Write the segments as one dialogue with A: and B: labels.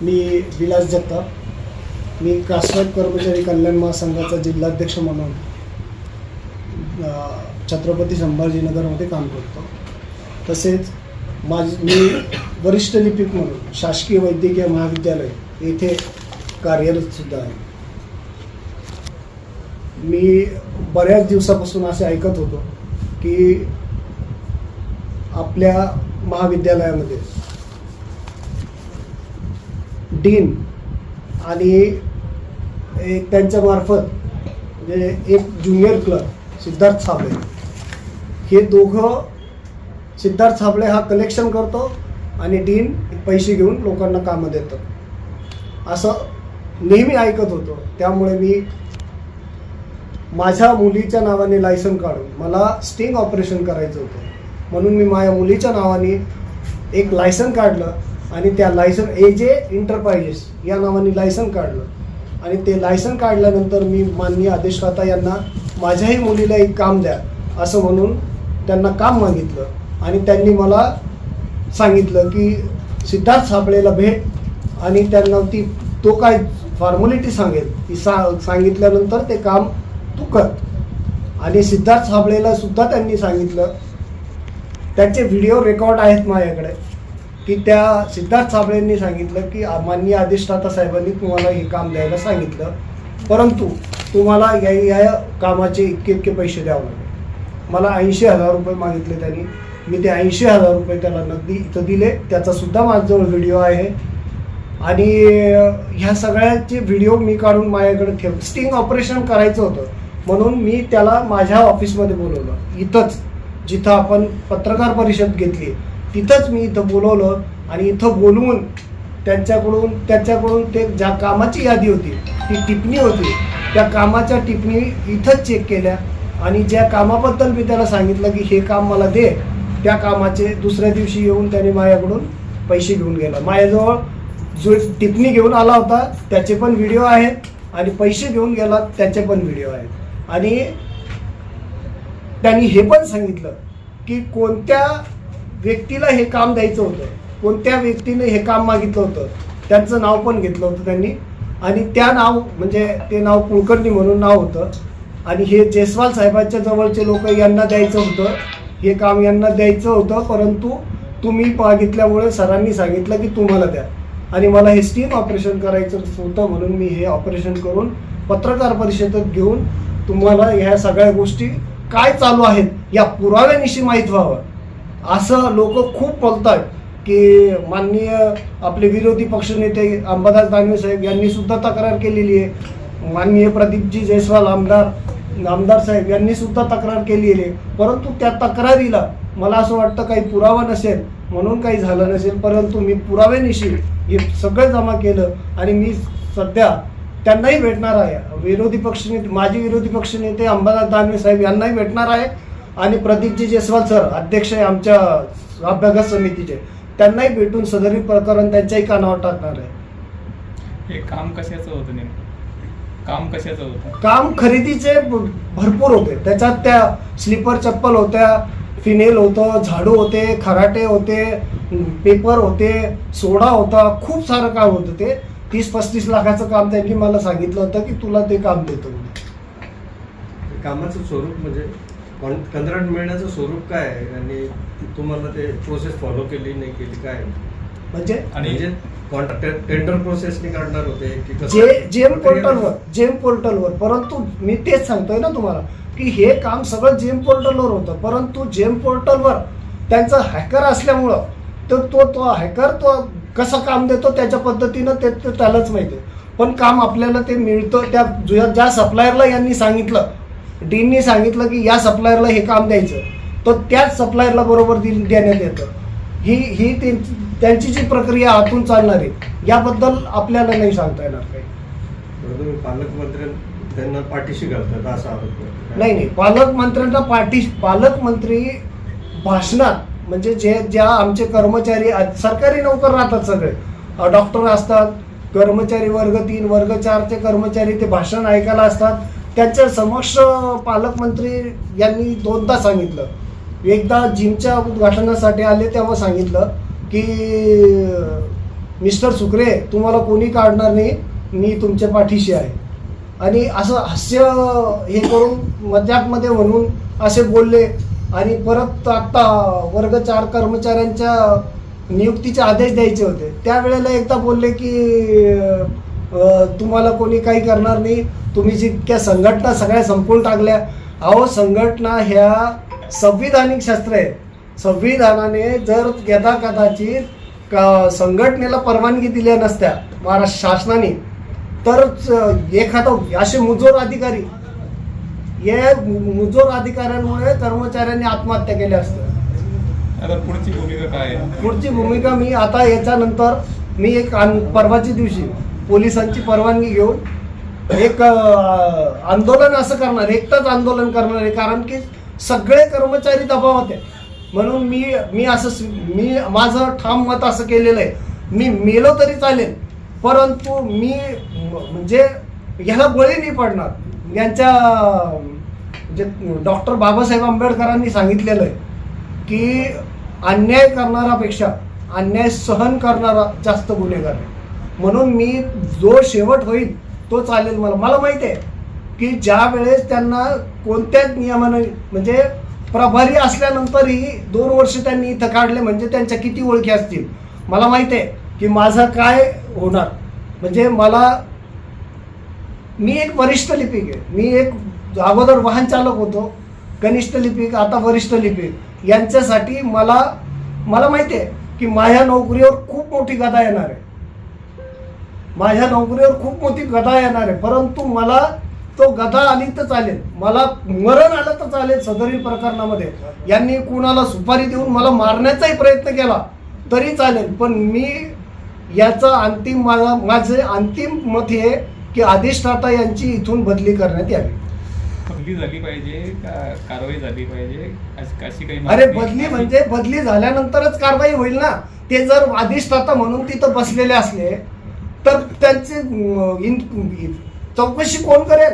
A: मी विलास जगताप. मी caste-wise कर्मचारी कल्याण महासंघाचा जिल्हाध्यक्ष म्हणून छत्रपती संभाजीनगरमध्ये काम करतो. तसेच मी वरिष्ठ लिपिक म्हणून शासकीय वैद्यकीय महाविद्यालय येथे कार्यरतसुद्धा आहे. मी बऱ्याच दिवसापासून असे ऐकत होतो की आपल्या महाविद्यालयामध्ये डीन आणि त्यांच्यामार्फत म्हणजे एक ज्युनियर क्लर्क सिद्धार्थ साबळे, हे दोघं, सिद्धार्थ साबळे हा कलेक्शन करतो आणि डीन पैसे घेऊन लोकांना कामं देतात, असं नेहमी ऐकत होतो. त्यामुळे मी माझ्या मुलीच्या नावाने लायसन काढून मला स्टिंग ऑपरेशन करायचं होतं, म्हणून मी माझ्या मुलीच्या नावाने एक लायसन काढलं आणि त्या लायसन AJ एंटरप्राइजेस या नावाने लायसन काढलं. आणि ते लायसन काढल्यानंतर मी माननीय अधिष्ठाता यांना माझ्याही मुलीला एक काम द्या असं म्हणून त्यांना काम मागितलं. आणि त्यांनी मला सांगितलं की सिद्धार्थ साबळेला भेट आणि त्यांना तो काय फॉर्मॅलिटी सांगेल ती सांगितल्यानंतर ते काम तू कर. आणि सिद्धार्थ साबळेला सुद्धा त्यांनी सांगितलं, त्यांचे व्हिडिओ रेकॉर्ड आहेत माझ्याकडे, की त्या सिद्धार्थ साबळेंनी सांगितलं की माननीय अधिष्ठाता साहेबांनी तुम्हाला हे काम द्यायला सांगितलं, परंतु तुम्हाला या कामाचे इतके पैसे द्यावे लागेल. मला 80,000 रुपये मागितले त्यांनी. मी ते 80,000 रुपये त्याला नगदी इथं दिले. त्याचा सुद्धा माझ्याजवळ व्हिडिओ आहे. आणि ह्या सगळ्याचे व्हिडिओ मी काढून माझ्याकडे स्टिंग ऑपरेशन करायचं होतं म्हणून मी त्याला माझ्या ऑफिसमध्ये बोलवलं, इथंच जिथं आपण पत्रकार परिषद घेतली तिथंच मी इथं बोलवलं. आणि इथं बोलवून त्याच्याकडून ते ज्या कामाची यादी होती, ती टिप्पणी होती, त्या कामाच्या टिप्पणी इथंच चेक केल्या. आणि ज्या कामाबद्दल मी त्याला सांगितलं की हे काम मला दे, त्या कामाचे दुसऱ्या दिवशी येऊन त्याने माझ्याकडून पैसे घेऊन गेला. माझ्याजवळ जो टिप्पणी घेऊन आला होता त्याचे पण व्हिडिओ आहेत आणि पैसे घेऊन गेला त्याचे पण व्हिडिओ आहेत. आणि त्यांनी हे पण सांगितलं की कोणत्या व्यक्तीला हे काम द्यायचं होतं, कोणत्या व्यक्तीने हे काम मागितलं होतं, त्यांचं नाव पण घेतलं होतं त्यांनी. आणि त्या नाव म्हणजे ते नाव कुलकर्णी म्हणून नाव होतं. आणि हे जयस्वाल साहेबांच्या जवळचे लोक यांना द्यायचं होतं, हे काम यांना द्यायचं होतं, परंतु तुम्ही मागितल्यामुळे सरांनी सांगितलं की तुम्हाला द्या. आणि मला हे स्टिंग ऑपरेशन करायचं होतं म्हणून मी हे ऑपरेशन करून पत्रकार परिषदेत घेऊन तुम्हाला ह्या सगळ्या गोष्टी काय चालू आहेत या पुराव्यानिशी माहीत व्हावं असं लोक खूप बोलतात. की माननीय आपले विरोधी पक्षनेते अंबादास दानवे साहेब यांनी सुद्धा तक्रार केलेली आहे, माननीय प्रदीपजी जयस्वाल आमदार साहेब यांनी सुद्धा तक्रार केलेली आहे. परंतु त्या तक्रारीला मला असं वाटतं काही पुरावा नसेल म्हणून काही झालं नसेल, परंतु मी पुराव्यानिशी हे सगळं जमा केलं. आणि मी सध्या त्यांनाही भेटणार आहे, माजी विरोधी पक्षनेते अंबादास दानवे साहेब यांनाही भेटणार आहे. आणि प्रदीपजी जयस्वाल सर अध्यक्ष आहे आमच्या अभ्यागत समितीचे, त्यांनाही भेटून सदरील प्रकरण त्यांच्याही कानावर टाकणार आहे.
B: हे काम कशाचं होतं नेमकं? काम कशाचं होतं?
A: काम खरेदीचे भरपूर होते. त्याच्यात त्या स्लीपर चप्पल होत्या, फिनेल होतं, झाडू होते, खराटे होते, पेपर होते, सोडा होता, खूप सारं काम होतं. ते 30-35 लाखाचं काम त्यांनी मला सांगितलं होतं की तुला ते काम देतो.
C: कामाचं स्वरूप म्हणजे कंत्राट मिळण्याचं स्वरूप काय आहे आणि तुम्हाला ते प्रोसेस फॉलो केली नाही केली काय
A: म्हणजे
C: टेंडर प्रोसेसने काढणार होते
A: की जेम पोर्टलवर. परंतु मी तेच सांगतोय ना तुम्हाला की हे काम सगळं जेम पोर्टलवर होतं, परंतु जेम पोर्टलवर त्यांचा हॅकर असल्यामुळं तो हॅकर तो कसं काम देतो त्याच्या पद्धतीनं ते त्यालाच माहिती आहे. पण काम आपल्याला ते मिळतं ज्या सप्लायरला यांनी सांगितलं, डीननी सांगितलं की या सप्लायरला हे काम द्यायचं, तर त्याच सप्लायरला बरोबर देण्यात येतं. ही त्यांची जी प्रक्रिया आतून चालणार आहे याबद्दल आपल्याला नाही सांगता येणार काही.
C: पालकमंत्री त्यांना पाठीशी घालतात असा आरोप
A: नाही, पालकमंत्र्यांना पालकमंत्री भाषणात म्हणजे ज्या आमचे कर्मचारी सरकारी नोकर राहतात, सगळे डॉक्टर असतात, कर्मचारी वर्ग 3 वर्ग 4चे कर्मचारी ते भाषण ऐकायला असतात, त्यांच्या समक्ष पालकमंत्री यांनी 2दा सांगितलं. एकदा जिमच्या उद्घाटनासाठी आले तेव्हा सांगितलं की मिस्टर सुकरे तुम्हाला कोणी काढणार नाही, मी तुमच्या पाठीशी आहे. आणि असं हास्य हे करून मजाकमध्ये म्हणून असे बोलले. आणि परत आता वर्ग 4 कर्मचाऱ्यांच्या नियुक्तीचे आदेश द्यायचे होते, त्यावेळेला एकदा बोलले की तुम्हाला कोणी काही करणार नाही, तुम्ही जितक्या संघटना सगळ्या संपवून टाकल्या. अहो, संघटना ह्या संविधानिक शस्त्र आहे. संविधानाने जर कदाचित संघटनेला परवानगी दिल्या नसत्या महाराष्ट्र शासनाने, तर एखादा असे मुजोर अधिकारी, या मुजोर अधिकाऱ्यांमुळे कर्मचाऱ्यांनी आत्महत्या केल्या असत्या.
B: आता पुढची भूमिका काय आहे?
A: पुढची भूमिका मी आता याच्यानंतर मी एक परवाच्या दिवशी पोलिसांची परवानगी घेऊन एक आंदोलन असं करणार, एकटंच आंदोलन करणार आहे. कारण की सगळे कर्मचारी दबावात आहे. म्हणून मी माझं ठाम मत असं केलेलं आहे, मी मेलो तरी चालेल, परंतु मी म्हणजे ह्याला बळी नाही पडणार. यांच्या म्हणजे डॉक्टर बाबासाहेब आंबेडकरांनी सांगितलेलं आहे की अन्याय करणारापेक्षा अन्याय सहन करणारा जास्त गुन्हेगार आहे. म्हणून मी जो शेवट होईल तो चालेल. मला माहिती आहे की ज्या वेळेस त्यांना कोणत्याच नियमाने, म्हणजे प्रभारी असल्यानंतरही 2 वर्ष त्यांनी इथं काढले, म्हणजे त्यांच्या किती ओळखी असतील. मला माहिती आहे की माझं काय होणार. म्हणजे मी एक वरिष्ठ लिपिक आहे. मी एक अगोदर वाहन चालक होतो, कनिष्ठ लिपिक, आता वरिष्ठ लिपिक. यांच्यासाठी मला माहिती आहे की माझ्या नोकरीवर खूप मोठी गदा येणार आहे. माझ्या नोकरीवर खूप मोठी गदा येणार आहे, परंतु मला तो गदा आली तर चालेल, मला मरण आलं तर चालेल. सदरील प्रकरणामध्ये यांनी कुणाला सुपारी देऊन मला मारण्याचाही प्रयत्न केला तरी चालेल, पण मी याचा माझे अंतिम मत हे की अधिष्ठाता यांची इथून बदली करण्यात यावी.
B: बदली झाली पाहिजे का कारवाई झाली पाहिजे अशी काही?
A: अरे, बदली म्हणजे बदली झाल्यानंतरच कारवाई होईल ना. ते जर अधिष्ठाता म्हणून तिथं बसलेले असले तर त्यांची चौकशी कोण करेल?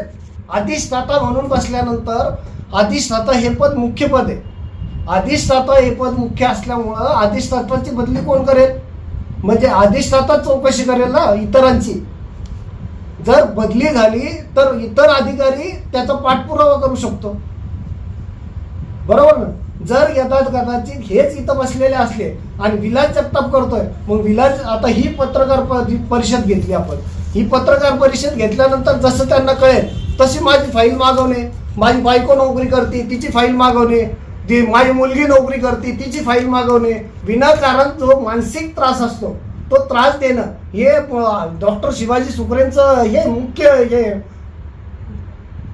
A: अधिष्ठाता म्हणून बसल्यानंतर, अधिष्ठाता हे पद मुख्य पद आहे. अधिष्ठाता हे पद मुख्य असल्यामुळं अधिष्ठाताची बदली कोण करेल? म्हणजे अधिष्ठाता चौकशी करेल ना इतरांची. जर बदली झाली तर इतर अधिकारी त्याचा पाठपुरावा करू शकतो, बरोबर ना. जर कदाचित हेच इथं बसलेले असले आणि विलास जगताप करतोय, मग विलास, आता ही पत्रकार परिषद घेतली आपण, ही पत्रकार परिषद घेतल्यानंतर जसं त्यांना कळेल तशी माझी फाईल मागवणे, माझी बायको नोकरी करते तिची फाईल मागवणे, माझी मुलगी नोकरी करते तिची फाईल मागवणे, विनाकारण जो मानसिक त्रास असतो तो त्रास देणं, हे डॉक्टर शिवाजी सुकरेंचं हे मुख्य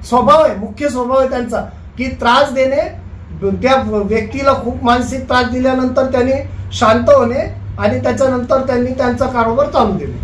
A: स्वभाव आहे. मुख्य स्वभाव आहे त्यांचा की त्रास देणे. त्या व्यक्तीला खूप मानसिक त्रास दिल्यानंतर त्यांनी शांत होणे आणि त्याच्यानंतर त्यांनी त्यांचा कारोबार चालू देणे.